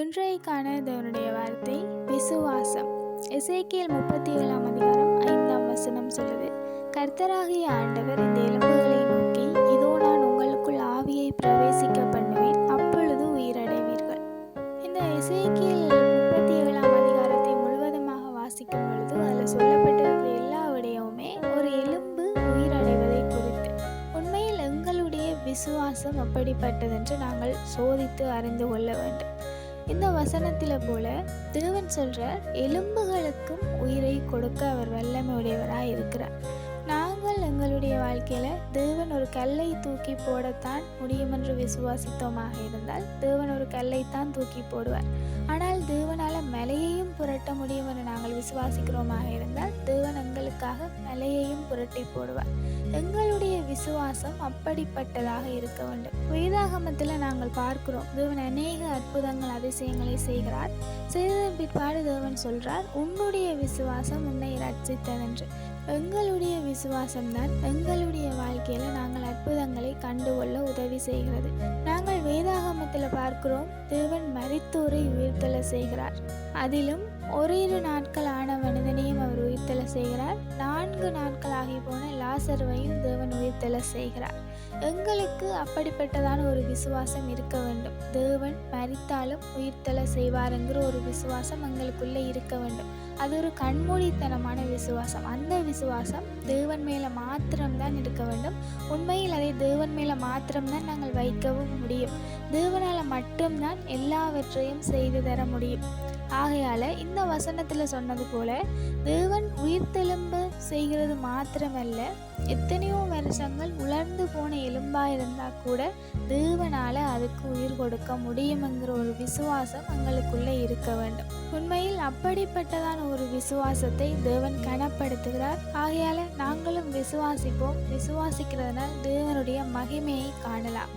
இன்றைக்கான தேவனுடைய வார்த்தை விசுவாசம். எசேக்கியேல் 37 அதிகாரம் 5 சொல்லுது, கர்த்தராகிய ஆண்டவர் இந்த எலும்புகளை நோக்கி, இதோ நான் உங்களுக்குள் ஆவியை பிரவேசிக்க பண்ணுவேன், அப்பொழுது உயிரடைவீர்கள். இந்த எசேக்கியேல் 37 அதிகாரத்தை முழுவதுமாக வாசிக்கும் பொழுது அதில் சொல்லப்பட்டிருக்கிற எல்லா விடயமுமே ஒரு எலும்பு உயிரடைவதை குறித்து. உண்மையில் எங்களுடைய விசுவாசம் அப்படிப்பட்டதென்று நாங்கள் சோதித்து அறிந்து கொள்ள வேண்டும். இந்த வசனத்தில் போல தேவன் சொல்றார், எலும்புகளுக்கும் உயிரை கொடுக்க அவர் வல்லமை உடையவராய் இருக்கிறார். நாங்கள் எங்களுடைய வாழ்க்கையில தேவன் ஒரு கல்லை தூக்கி போடத்தான் முடியும் என்று விசுவாசித்தோமாக இருந்தால் தேவன் ஒரு கல்லைத்தான் தூக்கி போடுவார். ஆனால் தேவனால மலையையும் புரட்ட முடியும் என்று நாங்கள் விசுவாசிக்கிறோமாக இருந்தால் தேவன் எங்களுக்காக மலையையும் புரட்டி போடுவார். எங்களுடைய விசுவாசம் அப்படிப்பட்டதாக இருக்க வேண்டும். வேதாகமத்தில் நாங்கள் பார்க்கிறோம், தேவன் அநேக அற்புதங்கள் அதிசயங்களை செய்கிறார். செய்ததன் பிற்பாடு தேவன் சொல்றார், உன்னுடைய விசுவாசம் உன்னை ரட்சித்ததென்று. எங்களுடைய விசுவாசம்தான் எங்களுடைய வாழ்க்கையில நாங்கள் அற்புதங்களை கண்டுகொள்ள உதவி செய்கிறது. நாங்கள் வேதாகமத்தில் பார்க்கிறோம், தேவன் மரித்தோரை உயிர்த்தெழ செய்கிறார். அதிலும் ஓரிரு நாட்கள் ஆன மனிதனையும் அவர் உயிர்த்தெழ செய்கிறார். 4 நாட்கள் ஆகி போன லாசருவையும் தேவன் உயிர்த்தெழ செய்கிறார். எங்களுக்கு அப்படிப்பட்டதான ஒரு விசுவாசம் இருக்க வேண்டும். தேவன் மரித்தாலும் உயிர்த்தெழ செய்வார் என்கிற ஒரு விசுவாசம் எங்களுக்குள்ளே இருக்க வேண்டும். அது ஒரு கண்மூடித்தனமான விசுவாசம். அந்த விசுவாசம் தேவன் மேலே மாத்திரம்தான் இருக்க வேண்டும். உண்மையில் அதை தேவன் மேலே மாத்திரம்தான் நாங்கள் வைக்கவும் முடியும். தேவனால் மட்டும்தான் எல்லாவற்றையும் செய்து தர முடியும். ஆகையால இந்த வசனத்தில் சொன்னது போல தேவன் உயிர்த்தெலும்பு செய்கிறது மாத்திரமல்ல, எத்தனையோ வருஷங்கள் உலர்ந்து போன எலும்பாக இருந்தால் கூட தேவனால அதுக்கு உயிர் கொடுக்க முடியுங்கிற ஒரு விசுவாசம் எங்களுக்குள்ளே இருக்க வேண்டும். உண்மையில் அப்படிப்பட்டதான ஒரு விசுவாசத்தை தேவன் கனப்படுத்துகிறார். ஆகையால நாங்களும் விசுவாசிப்போம். விசுவாசிக்கிறதுனால் தேவனுடைய மகிமையை காணலாம்.